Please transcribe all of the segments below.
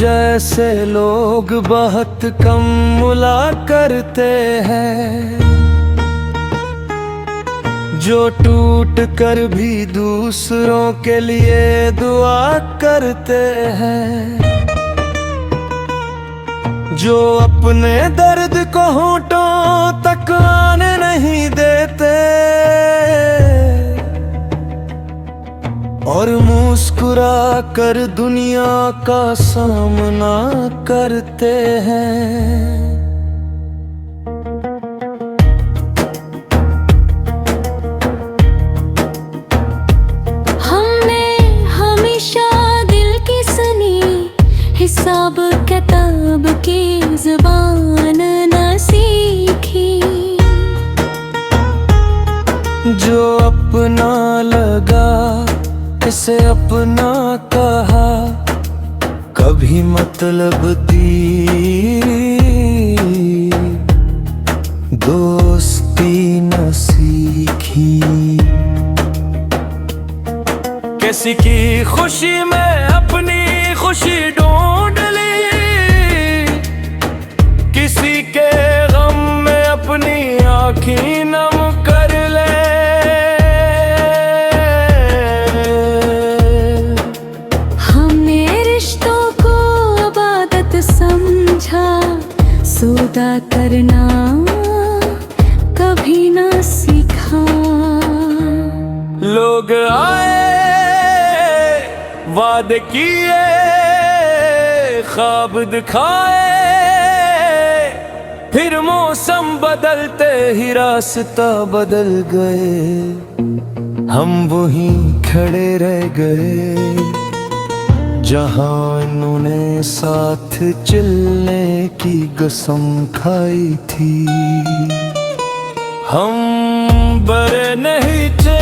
जैसे लोग बहुत कम मुला करते हैं, जो टूट कर भी दूसरों के लिए दुआ करते हैं, जो अपने दर्द को होठों तक आने नहीं देते और मुस्कुरा कर दुनिया का सामना करते हैं। हमने हमेशा दिल की सुनी, हिसाब किताब की ज़ुबान न सीखी, जो अपना लगा इसे अपना कहा, कभी मतलब दी दोस्ती न सीखी। किसी की खुशी में अपनी खुशी ढूंढ ली, किसी के गम में अपनी आँखें नम कर ले। सौदा करना कभी ना सीखा। लोग आए, वादे किए, ख्वाब दिखाए, फिर मौसम बदलते ही रास्ता बदल गए, हम वहीं खड़े रह गए जहाँ इन्होंने साथ चलने की कसम खाई थी। हम बड़े नहीं थे,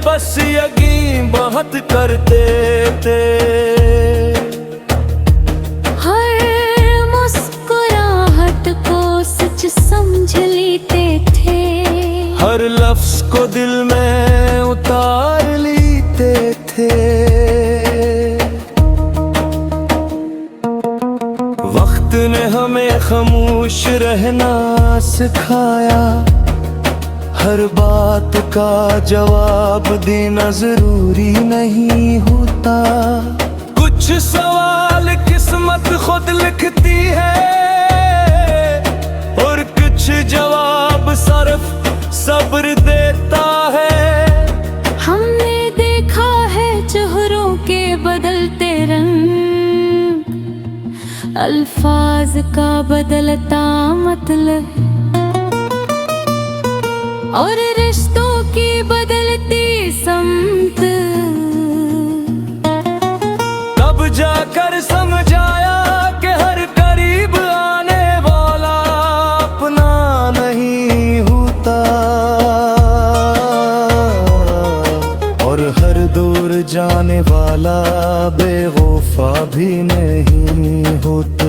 बस यकीन बहुत करते थे, हर मुस्कुराहट को सच समझ लेते थे, हर लफ्ज को दिल में उतार लेते थे। वक्त ने हमें खामोश रहना सिखाया, हर बात का जवाब देना जरूरी नहीं होता, कुछ सवाल किस्मत खुद लिखती है और कुछ जवाब सिर्फ सब्र देता है। हमने देखा है चेहरों के बदलते रंग, अल्फाज का बदलता मतलब और रिश्तों की बदलती समत। तब जाकर समझाया कि हर करीब आने वाला अपना नहीं होता और हर दूर जाने वाला बेवफा भी नहीं होता।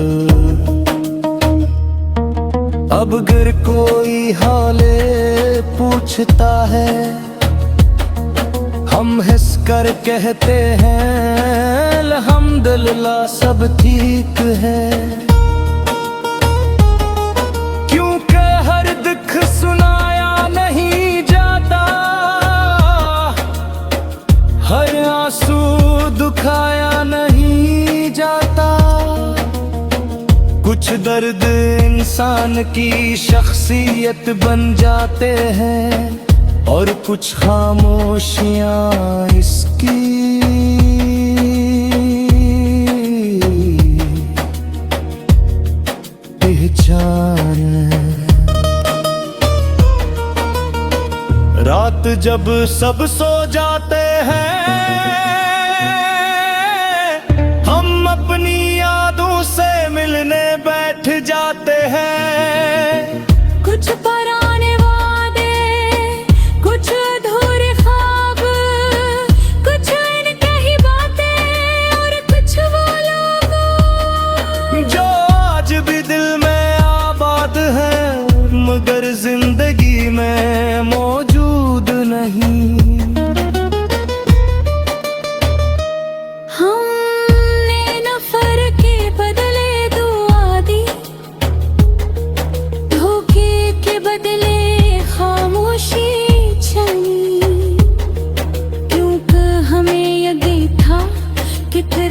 अब अगर कोई हाले पूछता है, हम हंस कर कहते हैं अल्हम्दुलिल्लाह सब ठीक है, क्योंकि हर दुख सुनाया नहीं जाता, हर आंसू दुखाया नहीं जाता। कुछ दर्द इंसान की शख्सियत बन जाते हैं और कुछ खामोशियां इसकी पहचान। रात जब सब सो जाते हैं, हम अपनी यादों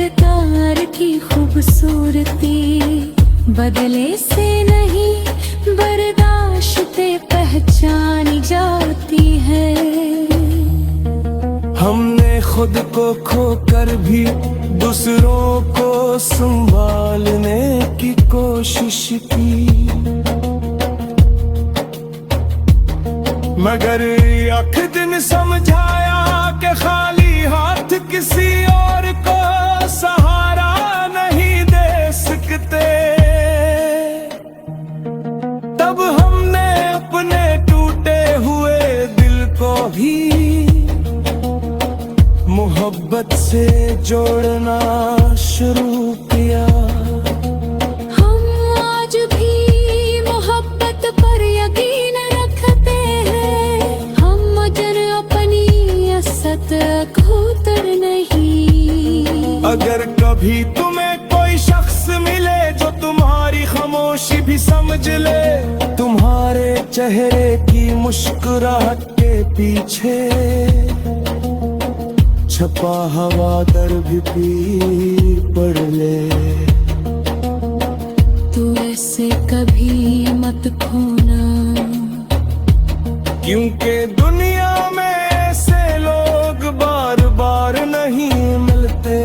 किरदार की खूबसूरती बदले से नहीं बर्दाश्ते पहचानी जाती है। हमने खुद को खोकर भी दूसरों को संभालने की कोशिश की, मगर एक दिन समझाया कि खाली हाथ किसी और को सहारा नहीं दे सकते। तब हमने अपने टूटे हुए दिल को भी मोहब्बत से जोड़ना शुरू किया। हम आज भी मोहब्बत पर यकीन रखते हैं, हम मगर अपनी असत खोतर नहीं। अगर कभी तुम्हें कोई शख्स मिले जो तुम्हारी खामोशी भी समझ ले, तुम्हारे चेहरे की मुस्कुराहट के पीछे छपा हवा दर्द भी पढ़ ले, तू ऐसे कभी मत खोना, क्योंकि दुनिया में ऐसे लोग बार बार नहीं मिलते।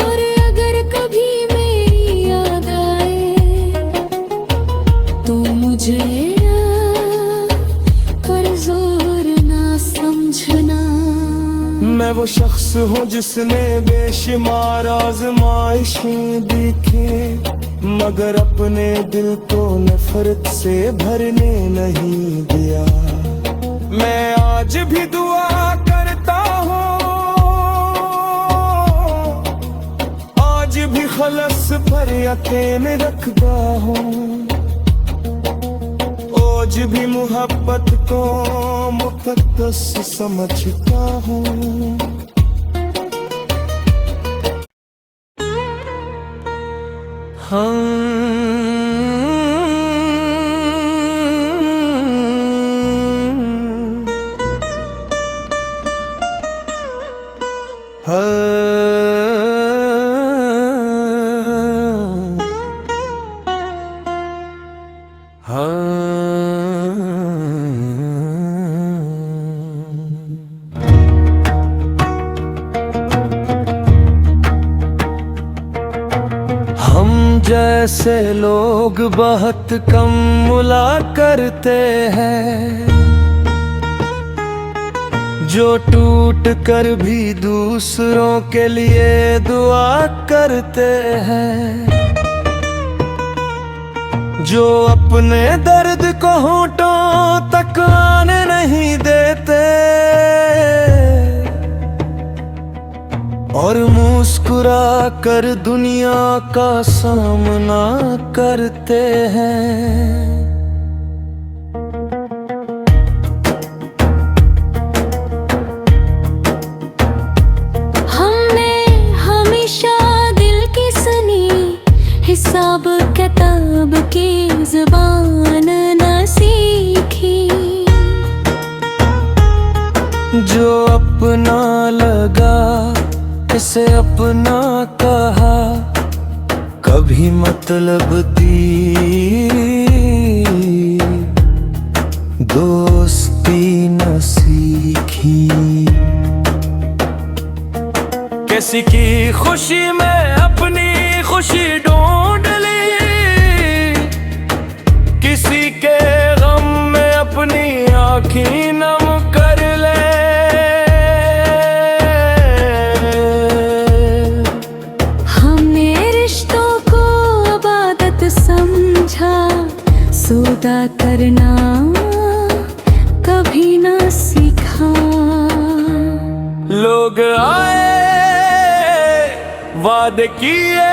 और अगर कभी मेरी याद आए तो मुझे कर जोर ना समझना। मैं वो शख्स हूँ जिसने बेशुमार आज़माइशें देखी, मगर अपने दिल को नफरत से भरने नहीं दिया। मैं आज भी दुआ करता हूँ, आज भी खलस पर यकीन रखता हूँ, आज भी मोहब्बत को मुक़द्दस समझता हूँ। हम जैसे लोग बहुत कम मुला करते हैं, जो टूट कर भी दूसरों के लिए दुआ करते हैं, जो अपने दर्द को होठों तक आने नहीं देते और मुस्कुरा कर दुनिया का सामना करते हैं। हमने हमेशा दिल की सुनी, हिसाब किताब की ज़ुबान न सीखी। जो अपना लगा इसे अपना कहा, कभी मतलब दी दोस्ती न सीखी। किसी की खुशी में अपनी खुशी ढूंढ ली, किसी के गम में अपनी आँखें नम कर ले। सौदा करना कभी ना सीखा। लोग आए वादे किए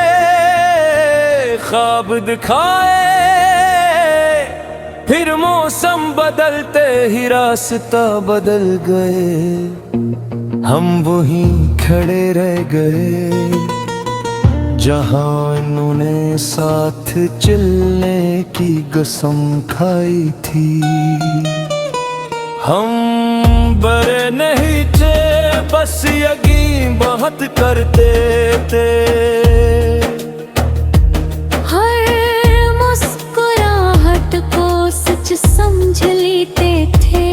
ख्वाब दिखाए, फिर मौसम बदलते ही रास्ता बदल गए, हम वहीं खड़े रह गए जहाँ इन्होंने साथ चलने की कसम खाई थी। हम बड़े नहीं थे बस यकीन बहुत करते रहते। हर मुस्कुराहट को सच समझ लेते थे,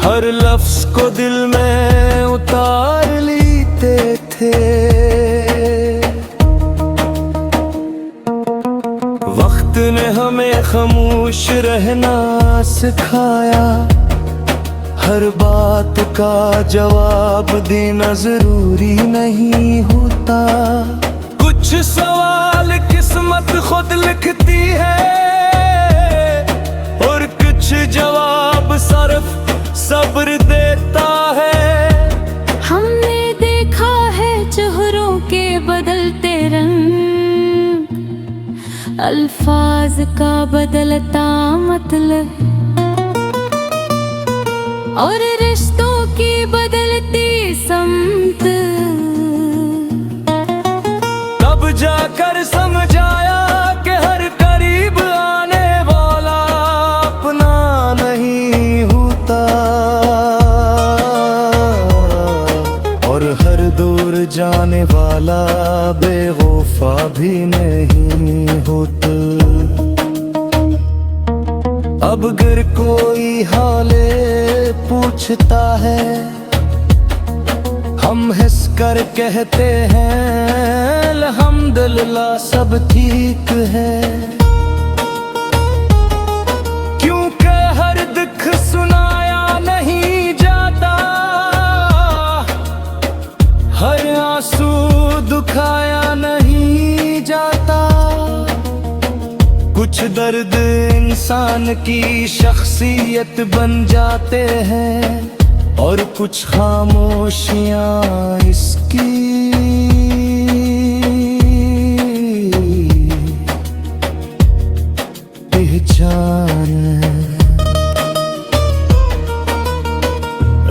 हर लफ्ज को दिल में उतार लेते थे। वक्त ने हमें खामोश रहना सिखाया, हर बात का जवाब देना जरूरी नहीं होता। कुछ सवाल किस्मत खुद लिखती है और कुछ जवाब सिर्फ सब्र देता है। हमने देखा है चेहरों के बदलते रंग, अल्फाज का बदलता मतलब, और रिश्तों की बदलती समत। तब जाकर समझाया कि हर करीब आने वाला अपना नहीं होता, और हर दूर जाने वाला बेवफा भी नहीं होता। अब अगर कोई हाले पूछता है, हम हंस कर कहते हैं अल्हम्दुलिल्लाह सब ठीक है। क्योंकि हर दुख सुनाया नहीं जाता, हर आंसू दुखाया नहीं जाता। कुछ दर्द इंसान की शख्सियत बन जाते हैं, और कुछ खामोशियां इसकी पहचान।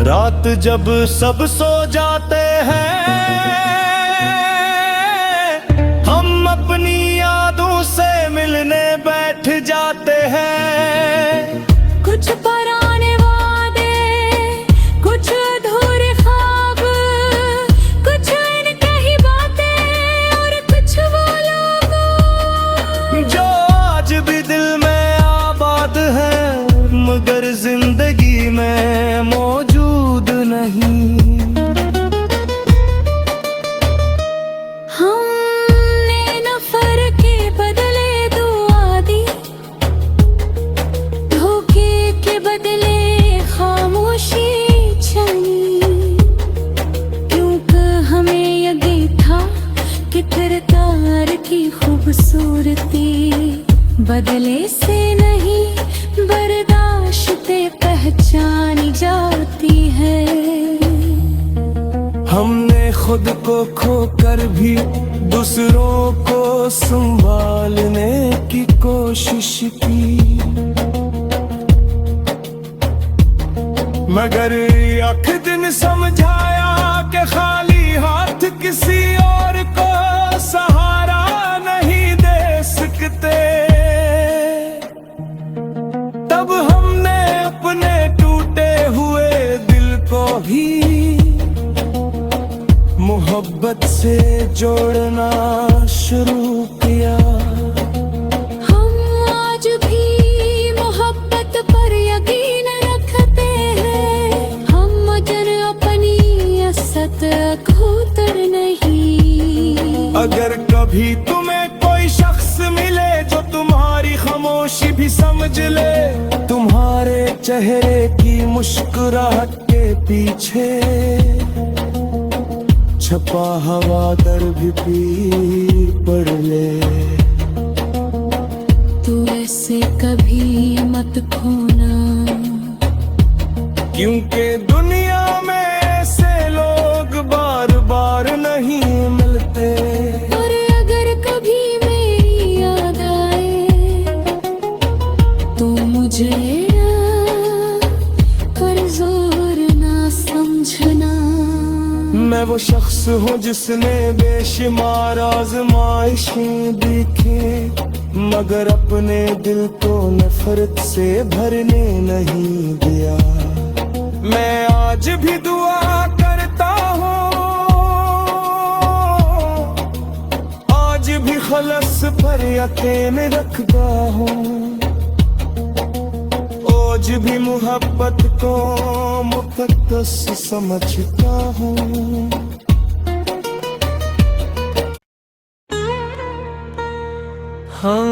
रात जब सब सो जाते हैं, हम अपनी यादों से मिलने बैठ जाते हैं। कुछ पुराने वादे, कुछ अधूरे ख्वाब, कुछ अनकही बातें, और कुछ वो लोग जो आज भी दिल में आबाद है मगर जिंदगी में मौजूद नहीं। खूबसूरती बदले से नहीं बर्दाश्ते पहचानी जाती है। हमने खुद को खोकर भी दूसरों को संभालने की कोशिश की, मगर एक दिन समझाया कि खाली हाथ किसी और को सहारा नहीं दे सकते। तब हमने अपने टूटे हुए दिल को भी मोहब्बत से जोड़ना शुरू किया। हम आज भी मोहब्बत पर यकीन रखते हैं, हम जन अपनी असत खोतर नहीं। अगर कभी तुम्हें कोई शख्स मिले जो तुम्हारी खामोशी भी समझ ले, तुम्हारे चेहरे की मुस्कुराहट के पीछे छपा हवा दर्द भी पढ़ ले। तू ऐसे कभी मत खोना, क्योंकि दुनिया में ऐसे लोग बार बार नहीं मिलते। और अगर कभी मेरी याद आए तो मुझे कर जोर ना समझना। मैं वो शख्स हूँ जिसने बेशुमार आज़माइशें देखी, मगर अपने दिल को नफरत से भरने नहीं दिया। मैं आज भी दुआ करता हूँ खलस पर यकीन रखता हूँ, ओज भी मोहब्बत को मुकद्दस समझता हूँ। हम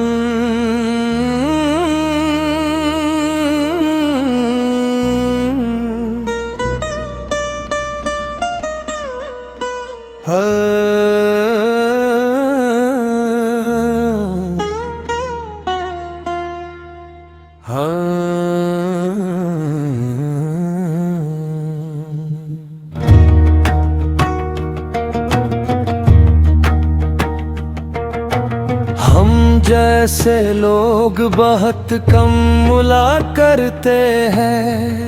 जैसे लोग बहुत कम मुला करते हैं,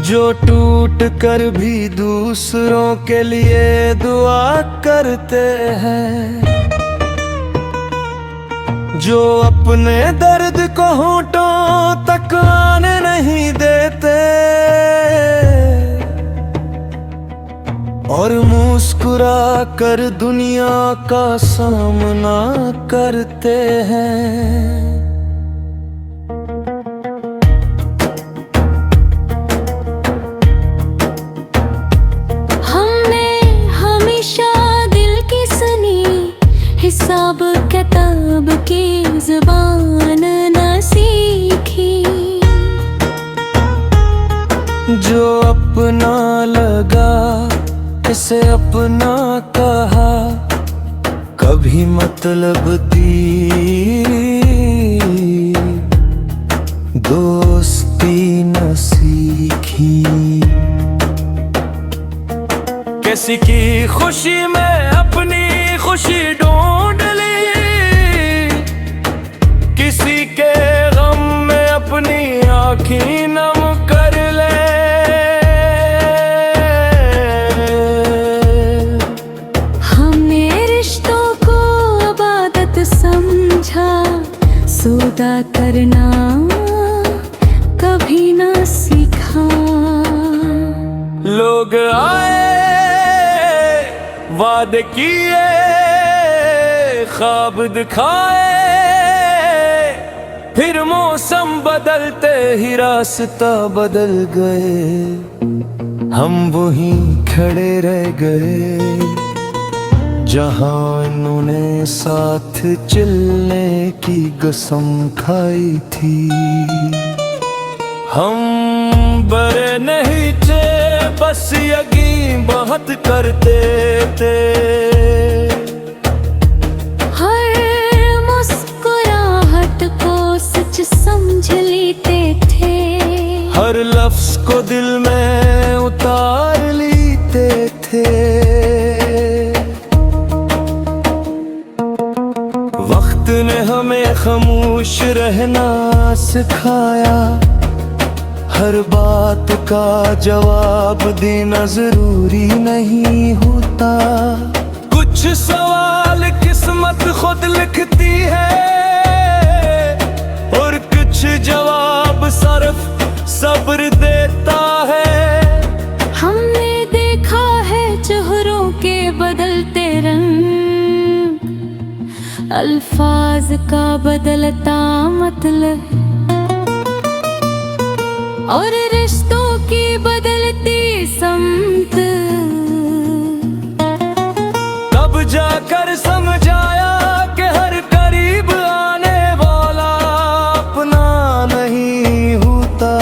जो टूट कर भी दूसरों के लिए दुआ करते हैं, जो अपने दर्द को होठों तक आने नहीं देते और मुस्कुरा कर दुनिया का सामना करते हैं। हमने हमेशा दिल की सुनी, हिसाब किताब की ज़ुबान न सीखी, जो अपना लगा इसे अपना कहा, कभी मतलब दी दोस्ती न सीखी। किसी की खुशी में अपनी खुशी ढूंढ ली, किसी के गम में अपनी आँखें नम कर ले। सौदा करना कभी ना सीखा। लोग आए, वादे किए, ख्वाब दिखाए, फिर मौसम बदलते ही रास्ता बदल गए, हम वहीं खड़े रह गए जहाँ इन्होंने साथ चलने की कसम खाई थी। हम बड़े नहीं थे, बस यकीन बहुत करते थे, हर मुस्कुराहट को सच समझ लेते थे, हर लफ्ज को दिल में उतार लेते थे। वक्त ने हमें खामोश रहना सिखाया, हर बात का जवाब देना जरूरी नहीं होता, कुछ सवाल किस्मत खुद लिखती है और कुछ जवाब सिर्फ सब्र देता है। हमने देखा है चेहरों के बदलते रंग, अल्फाज का बदलता मतलब, और रिश्तों की बदलती समत। तब जाकर समझाया कि हर करीब आने वाला अपना नहीं होता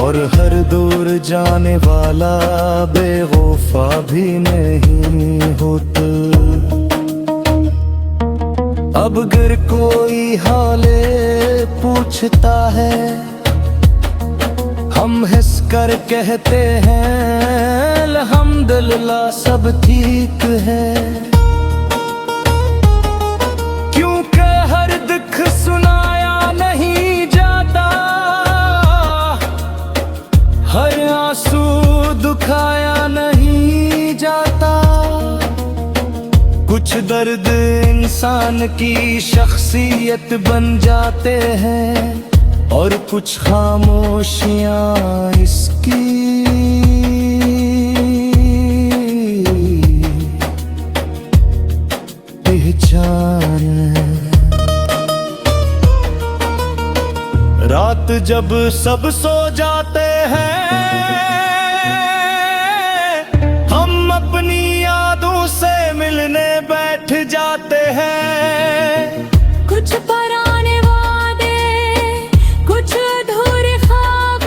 और हर दूर जाने वाला बेवफा भी नहीं होता। अब अगर कोई हाले पूछता है, हम हंस कर कहते हैं अल्हम्दुलिल्लाह सब ठीक है, क्योंकि हर दुख सुनाया नहीं जाता, हर आंसू दुखाया नहीं जाता। कुछ दर्द इंसान की शख्सियत बन जाते हैं और कुछ खामोशियां इसकी जब सब सो जाते हैं हम अपनी यादों से मिलने बैठ जाते हैं। कुछ पुराने वादे, कुछ अधूरे ख्वाब,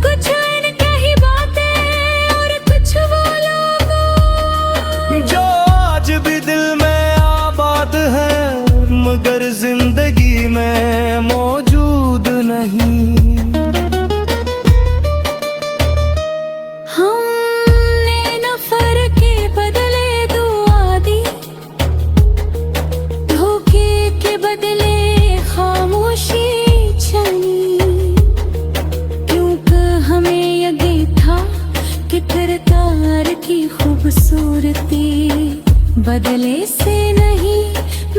कुछ अनकही बातें और कुछ वो लोग जो आज भी दिल में आबाद है मगर जिंदगी में मौजूद नहीं। हमने नफर के बदले दुआ दी, धोखे के बदले खामोशी छनी, क्योंकि हमें यकीन था कि किरदार की खूबसूरती बदले से नहीं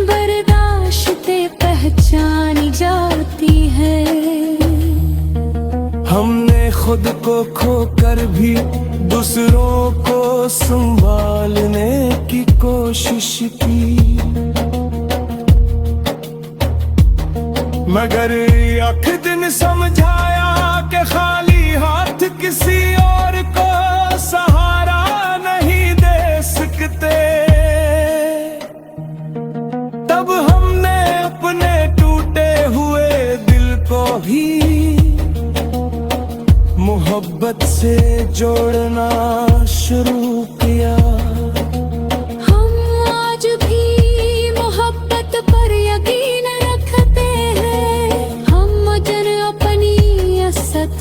बर्दाश्ते पहचानी जाती है। हमने खुद को खोकर भी दूसरों को संभालने की कोशिश की, मगर एक दिन समझाया कि खाली हाथ किसी और को सहारा नहीं दे सकते। तब हमने अपने टूटे हुए दिल को भी मोहब्बत से जोड़ना शुरू किया। हम आज भी मोहब्बत पर यकीन रखते हैं, हम मजर अपनी असत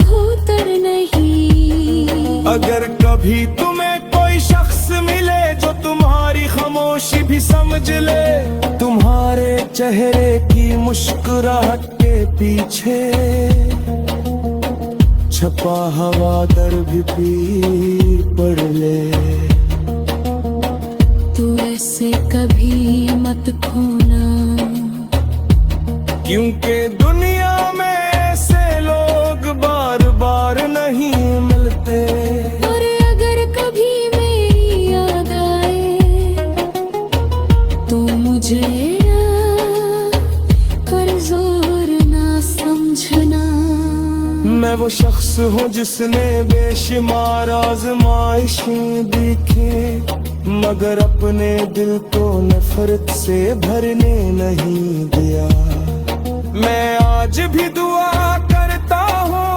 खोतर नहीं। अगर कभी तुम्हें कोई शख्स मिले जो तुम्हारी खामोशी भी समझ ले, तुम्हारे चेहरे की मुस्कुराहट के पीछे छपा हवा दर्द भी पढ़ ले। तू ऐसे कभी मत खोना, क्योंकि दुनिया में ऐसे लोग बार बार नहीं मिलते। और अगर कभी मेरी याद आए तो मुझे कर जोर ना समझना। मैं वो शख्स हूँ जिसने बेशुमार आज़माइशें देखी, मगर अपने दिल को नफरत से भरने नहीं दिया। मैं आज भी दुआ करता हूँ,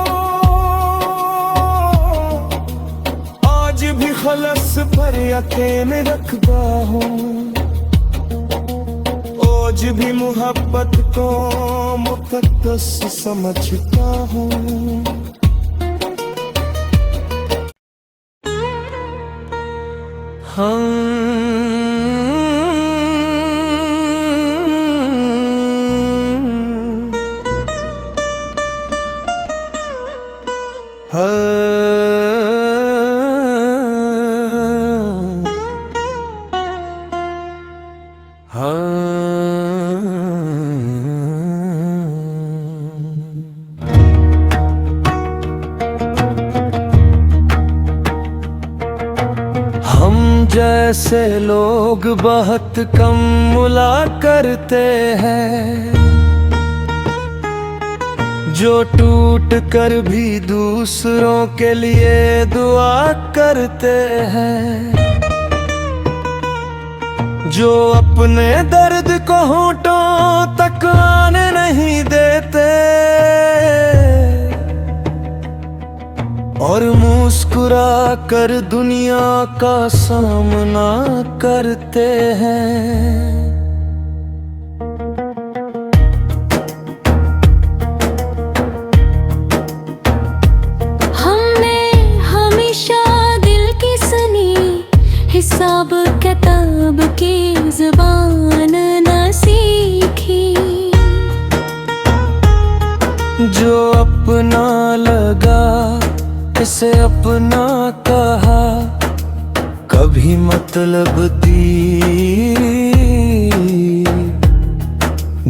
आज भी खलस पर यकीन रखता हूँ, आज भी मोहब्बत को मुक़द्दस समझता हूँ। हम जैसे लोग बहुत कम मुला करते हैं, जो टूट कर भी दूसरों के लिए दुआ करते हैं, जो अपने दर्द को होठों तक आने नहीं देते और मुस्कुरा कर दुनिया का सामना करते हैं। हमने हमेशा दिल की सुनी, हिसाब किताब की ज़ुबान न सीखी, जो अपना लगा इसे अपना कहा, कभी मतलब दी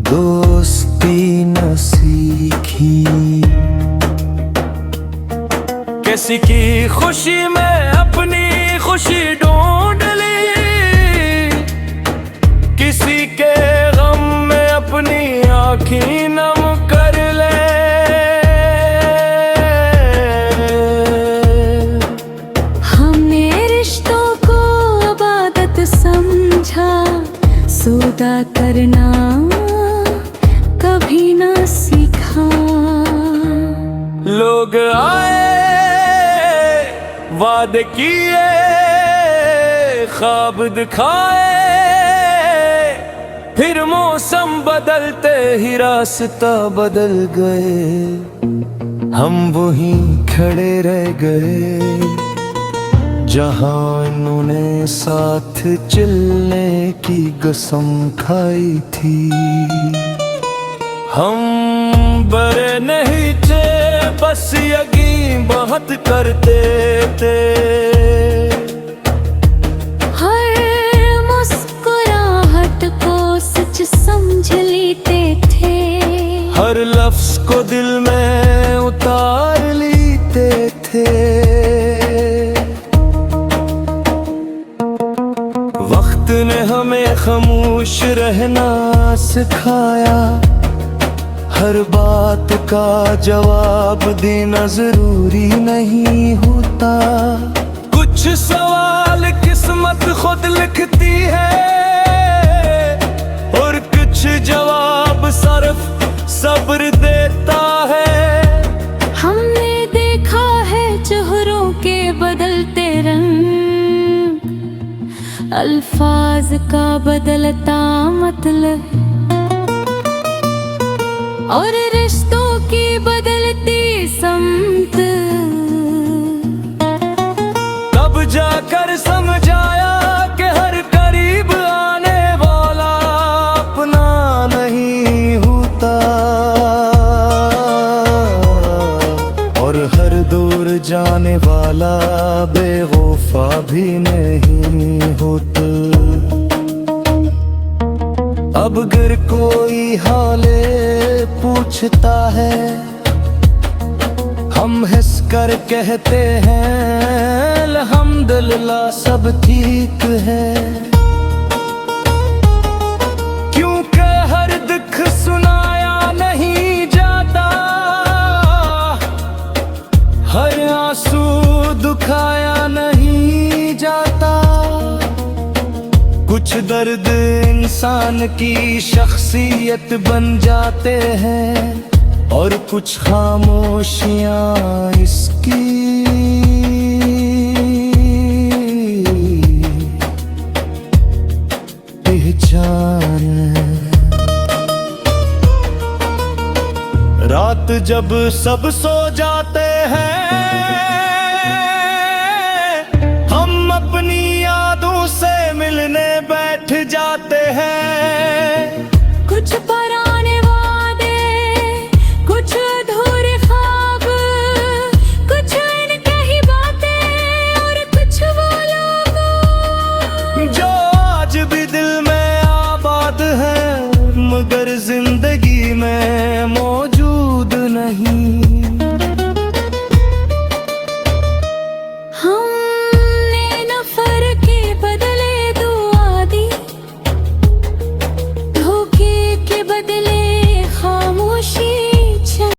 दोस्ती न सीखी। किसी की खुशी में अपनी खुशी ढूंढ ली, किसी के गम में अपनी आँखें नम कर ले। सौदा करना कभी ना सीखा। लोग आए, वादे किए, ख्वाब दिखाए, फिर मौसम बदलते ही रास्ता बदल गए। हम वहीं खड़े रह गए जहां इन्होंने साथ चलने की कसम खाई थी। हम बड़े नहीं थे, बस यकीन बहुत करते थे। हर मुस्कुराहट को सच समझ लेते थे। हर लफ्ज को दिल में उतार लेते थे। वक्त ने हमें खामोश रहना सिखाया। हर बात का जवाब देना जरूरी नहीं होता। कुछ सवाल किस्मत खुद लिखती है और कुछ जवाब सिर्फ सब्र देता है। हमने देखा है चेहरों के बदलते रंग, अल्फाज का बदलता मतलब, और रिश्तों की बदलती समत। तब जाकर समझाया कि हर करीब आने वाला अपना नहीं होता और हर दूर जाने वाला बेवफा भी नहीं होता। अब अगर कोई हाले पूछता है, हम हंस कर कहते हैं अल्हम्दुलिल्लाह सब ठीक है। क्योंकि हर दुख सुनाया नहीं जाता, हर आंसू दुखाया नहीं जाता। कुछ दर्द इंसान की शख्सियत बन जाते हैं और कुछ खामोशियां इसकी पहचान। रात जब सब सो जाते हैं